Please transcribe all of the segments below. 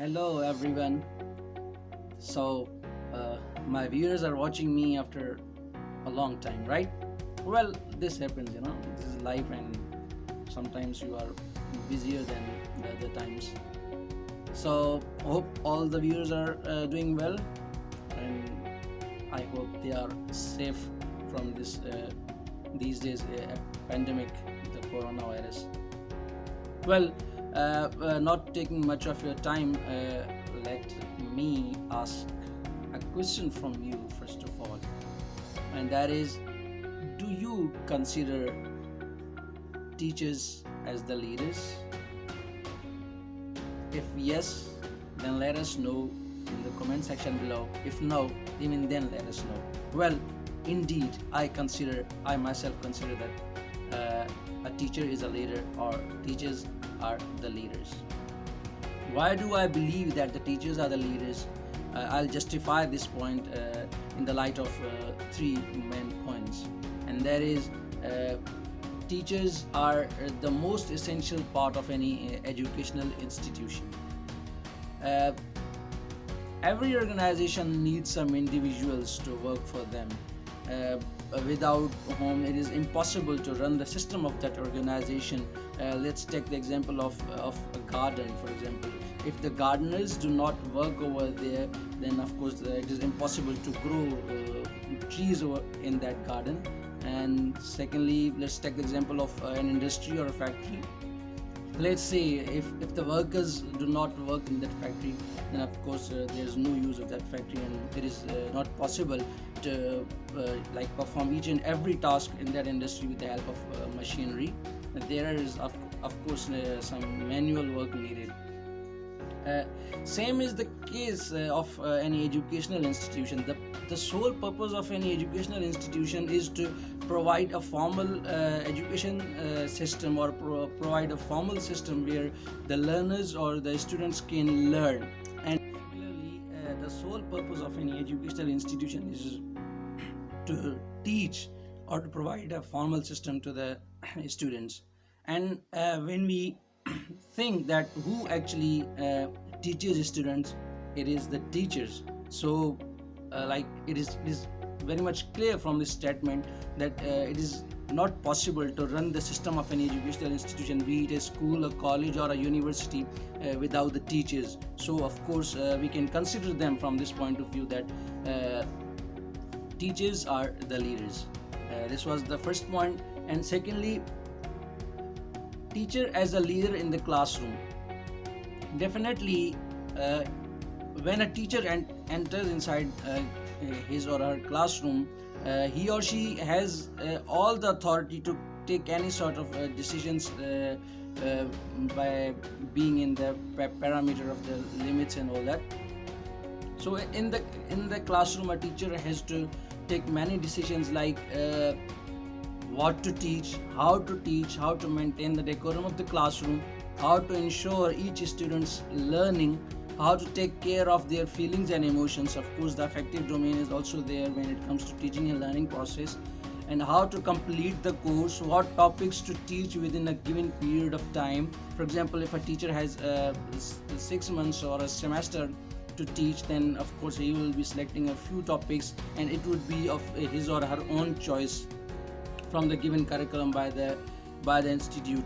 Hello everyone. So, my viewers are watching me after a long time, right? Well, this happens. This is life, and sometimes you are busier than the other times. So, hope all the viewers are doing well, and I hope they are safe from this these days pandemic, the coronavirus. Well, not taking much of your time, let me ask a question from you first of all, and that is, do you consider teachers as the leaders? If yes, then let us know in the comment section below. If no, even then let us know. Well, indeed, I myself consider that a teacher is a leader, or teachers are the leaders. Why do I believe that the teachers are the leaders? I'll justify this point in the light of three main points, and that is, uh, teachers are the most essential part of any educational institution. Uh, every organization needs some individuals to work for them, without whom it is impossible to run the system of that organization. Let's take the example of a garden, for example. If the gardeners do not work over there, then of course it is impossible to grow trees in that garden. And secondly, let's take the example of an industry or a factory. Let's say if the workers do not work in that factory, then of course there's no use of that factory, and it is not possible to perform each and every task in that industry with the help of machinery. There is of course some manual work needed. uh, Same is the case of any educational institution. The sole purpose of any educational institution is to provide a formal education system, or provide a formal system where the learners or the students can learn. And similarly, the sole purpose of any educational institution is to teach, or to provide a formal system to the students. And when we think that who actually teaches students, it is the teachers. So it is very much clear from this statement that it is not possible to run the system of any educational institution, be it a school, a college, or a university, without the teachers. So of course we can consider them from this point of view, that teachers are the leaders. This was the first point. And secondly, teacher as a leader in the classroom. Definitely, when a teacher enters inside his or her classroom, he or she has all the authority to take any sort of decisions, by being in the parameter of the limits and all that. So in the classroom, a teacher has to take many decisions, like what to teach, how to maintain the decorum of the classroom, how to ensure each student's learning, how to take care of their feelings and emotions. Of course, the affective domain is also there when it comes to teaching and learning process, and how to complete the course, what topics to teach within a given period of time. For example, if a teacher has 6 months or a semester to teach, then of course he will be selecting a few topics, and it would be of his or her own choice from the given curriculum by the institute.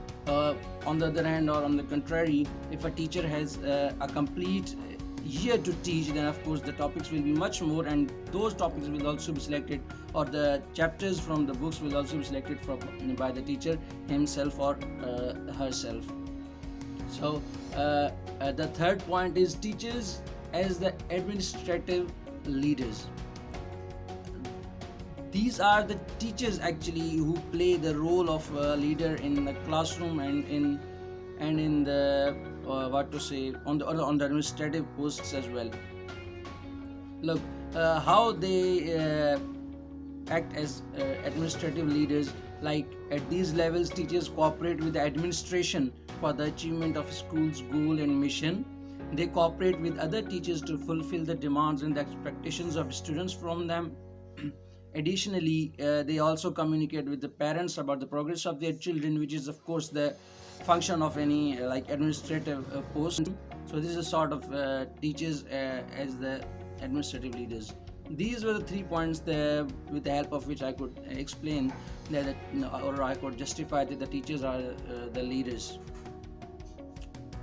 On the other hand, or on the contrary, if a teacher has a complete year to teach, then of course the topics will be much more, and those topics will also be selected, or the chapters from the books will also be selected by the teacher himself or herself. So the third point is teachers as the administrative leaders. These are the teachers actually who play the role of a leader in the classroom, and in the what to say, on the administrative posts as well. Look, how they act as administrative leaders. Like, at these levels, teachers cooperate with the administration for the achievement of school's goal and mission. They cooperate with other teachers to fulfill the demands and the expectations of students from them. Additionally, they also communicate with the parents about the progress of their children, which is of course the function of any like administrative post. So this is a sort of teachers as the administrative leaders. These were the 3 points with the help of which I could explain that, or I could justify that the teachers are the leaders.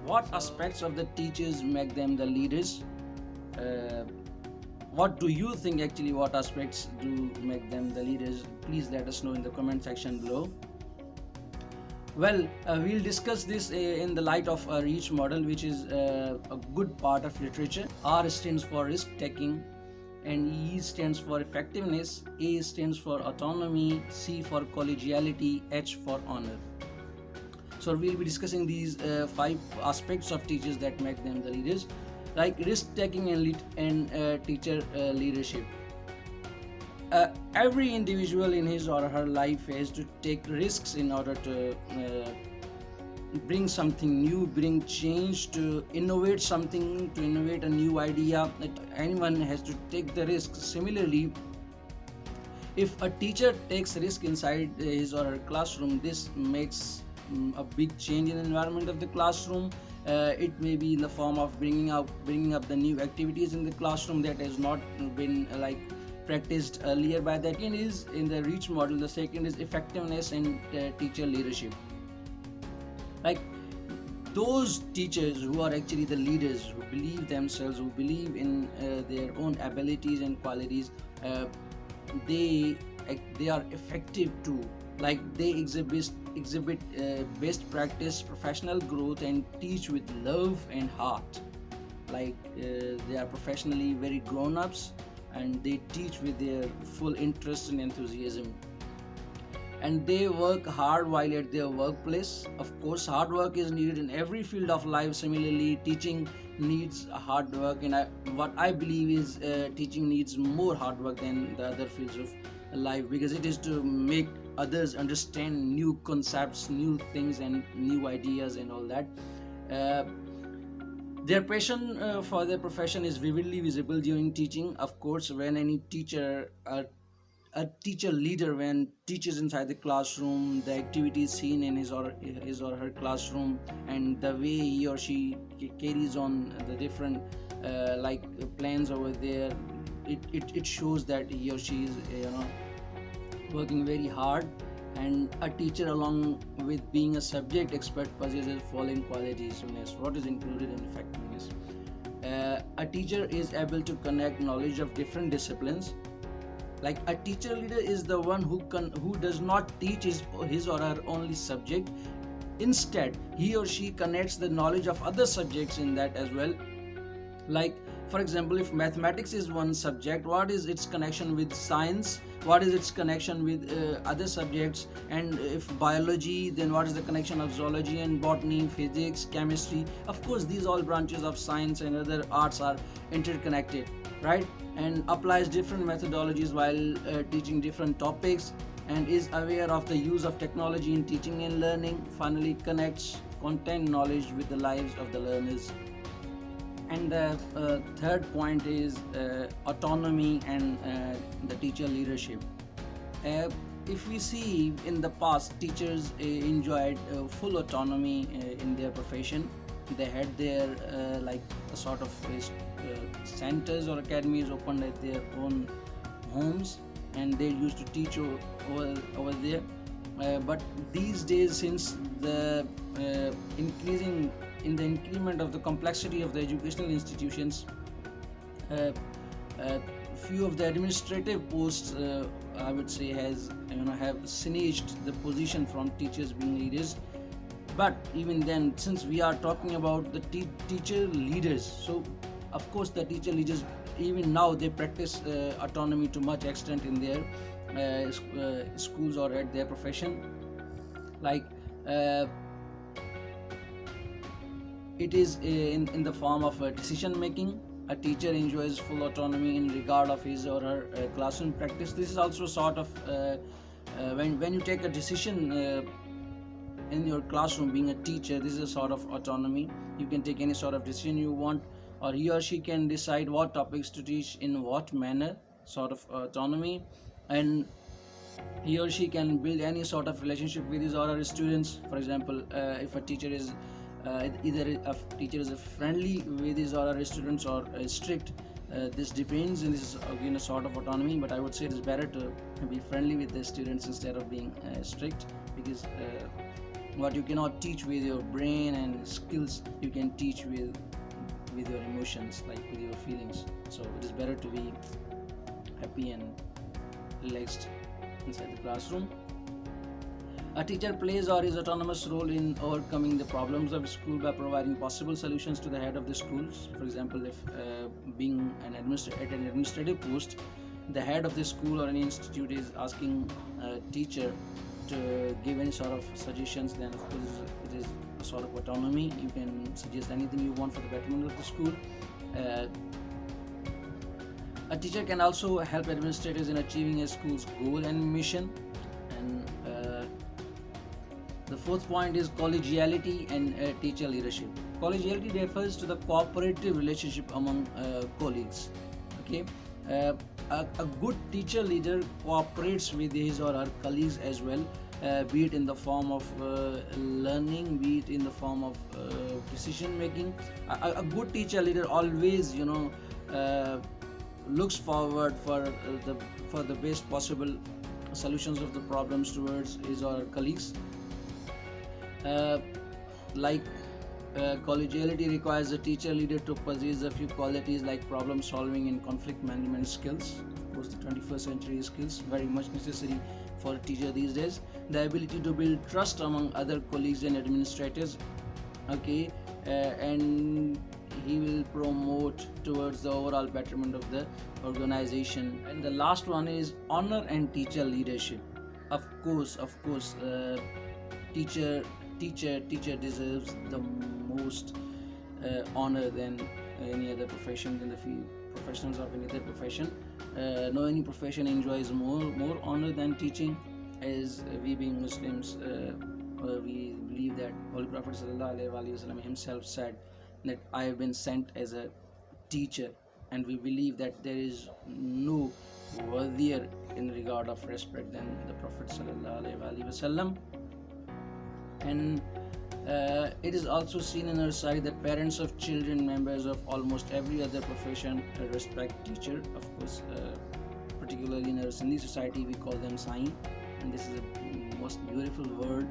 What aspects of the teachers make them the leaders? Uh, what do you think actually? What aspects do make them the leaders? Please let us know in the comment section below. Well, we'll discuss this in the light of our REACH model, which is a good part of literature. R stands for risk taking, and E stands for effectiveness, A stands for autonomy, C for collegiality, H for honor. So we'll be discussing these 5 aspects of teachers that make them the leaders, like risk taking and teacher leadership. Every individual in his or her life has to take risks in order to bring something new, bring change, to innovate something, to innovate a new idea. That anyone has to take the risk. Similarly, if a teacher takes risk inside his or her classroom, this makes a big change in the environment of the classroom. It may be in the form of bringing up the new activities in the classroom that has not been practiced earlier by that. Second is in the REACH model. The second is effectiveness and teacher leadership. Like those teachers who are actually the leaders, who believe themselves, who believe in their own abilities and qualities, they are effective too. Like they exhibit best practice, professional growth, and teach with love and heart. Like they are professionally very grown-ups, and they teach with their full interest and enthusiasm, and they work hard while at their workplace. Of course, hard work is needed in every field of life. Similarly, teaching needs hard work, and what I believe is teaching needs more hard work than the other fields of life, because it is to make others understand new concepts, new things, and new ideas and all that. uh, their passion for their profession is vividly visible during teaching. Of course, when any teacher, a teacher leader, when teaches inside the classroom, the activities seen in his or her classroom, and the way he or she carries on the different plans over there, it shows that he or she is working very hard. And a teacher, along with being a subject expert, possesses following qualities. What is included in effectiveness? A teacher is able to connect knowledge of different disciplines. Like a teacher leader is the one who does not teach his or her only subject. Instead, he or she connects the knowledge of other subjects in that as well. Like, for example, if mathematics is one subject, what is its connection with science? What is its connection with other subjects? And if biology, then what is the connection of zoology and botany, physics, chemistry? Of course, these all branches of science and other arts are interconnected, right? And applies different methodologies while teaching different topics, and is aware of the use of technology in teaching and learning. Finally, connects content knowledge with the lives of the learners. And the third point is autonomy and the teacher leadership. If we see in the past, teachers enjoyed full autonomy in their profession. They had their a sort of centers or academies opened at their own homes, and they used to teach over there. But these days, since the increment of the complexity of the educational institutions, uh, few of the administrative posts, I would say, have snatched the position from teachers being leaders. But even then, since we are talking about the teacher leaders, so of course the teacher leaders, even now, they practice autonomy to much extent in their schools or at their profession. Like it is in the form of decision making. A teacher enjoys full autonomy in regard of his or her classroom practice. This is also sort of when you take a decision in your classroom, being a teacher, this is a sort of autonomy. You can take any sort of decision you want, or he or she can decide what topics to teach in what manner, sort of autonomy. and he or she can build any sort of relationship with his or her students. For example, if a teacher is either a teacher is friendly with his or her students or strict, this depends, and this is again a sort of autonomy, but I would say it is better to be friendly with the students instead of being strict, because what you cannot teach with your brain and skills, you can teach with your emotions, like with your feelings. So it is better to be happy and relaxed inside the classroom. A teacher plays or his autonomous role in overcoming the problems of school by providing possible solutions to the head of the schools. For example, if being at an administrative post, the head of the school or any institute is asking a teacher to give any sort of suggestions, then of course it is a sort of autonomy. You can suggest anything you want for the betterment of the school. A teacher can also help administrators in achieving a school's goal and mission. And the fourth point is collegiality and teacher leadership. Collegiality refers to the cooperative relationship among colleagues. Okay, a good teacher leader cooperates with his or her colleagues as well, be it in the form of learning, be it in the form of decision making. A good teacher leader always, looks forward for the best possible solutions of the problems towards his or her colleagues. Like collegiality requires a teacher leader to possess a few qualities like problem solving and conflict management skills. Of course, the 21st century skills very much necessary for a teacher these days. The ability to build trust among other colleagues and administrators. Okay, and he will promote towards the overall betterment of the organization. And the last one is honor and teacher leadership. Of course, teacher deserves the most honor than any other profession, than the few professionals of any other profession. No any profession enjoys more honor than teaching, as we being Muslims, we believe that Holy Prophet ﷺ himself said that I have been sent as a teacher, and we believe that there is no worthier in regard of respect than the Prophet ﷺ. And it is also seen in our side that parents of children members of almost every other profession respect teacher. Of course, particularly in our Sindhi society, we call them Sain, and this is the most beautiful word,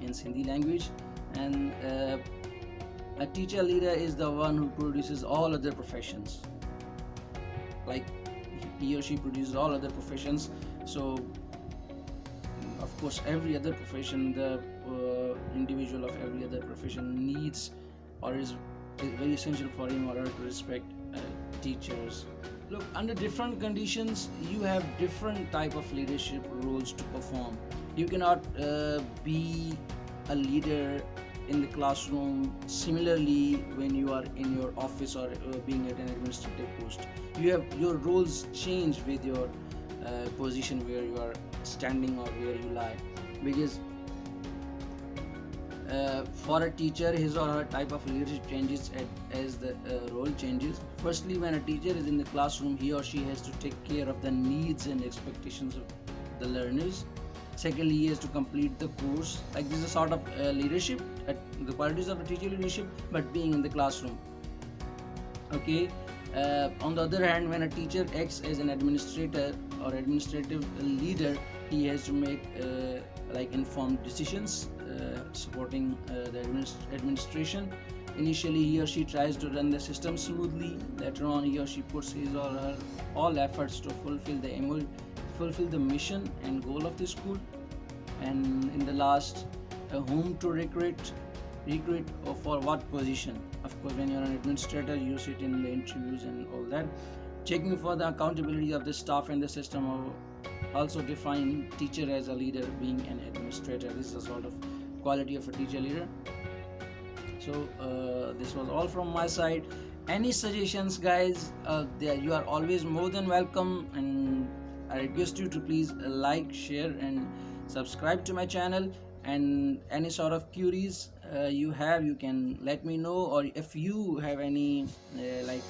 in Sindhi language. And a teacher leader is the one who produces all other professions, like he or she produces all other professions. So of course, every other profession, the individual of every other profession needs or is very essential for him or her to respect teachers. Look, under different conditions, you have different type of leadership roles to perform. You cannot be a leader in the classroom similarly when you are in your office or being at an administrative post. Your roles change with your position where you are standing or where you lie, because for a teacher, his or her type of leadership changes as the role changes. Firstly, when a teacher is in the classroom, he or she has to take care of the needs and expectations of the learners. Secondly, he has to complete the course. Like, this is a sort of leadership, the qualities of a teacher leadership, but being in the classroom. Okay. On the other hand, when a teacher acts as an administrator or administrative leader, he has to make informed decisions, supporting the administration. Initially, he or she tries to run the system smoothly. Later on, he or she puts his or her all efforts to fulfill the mission and goal of the school. And in the last, whom to recruit for what position. Of course, when you're an administrator, you sit in the interviews and all that. Checking for the accountability of the staff and the system, also define teacher as a leader, being an administrator. This is a sort of quality of a teacher leader. So this was all from my side. Any suggestions, guys, you are always more than welcome, and I request you to please like, share and subscribe to my channel. and any sort of queries you have, you can let me know. Or if you have any like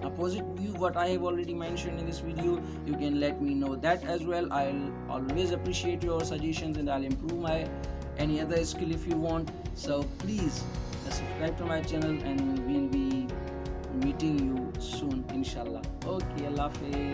opposite view what I have already mentioned in this video, you can let me know that as well. I'll always appreciate your suggestions, and I'll improve my any other skill if you want. So please subscribe to my channel, and we'll be meeting you soon inshallah. Okay, Allah Hafiz.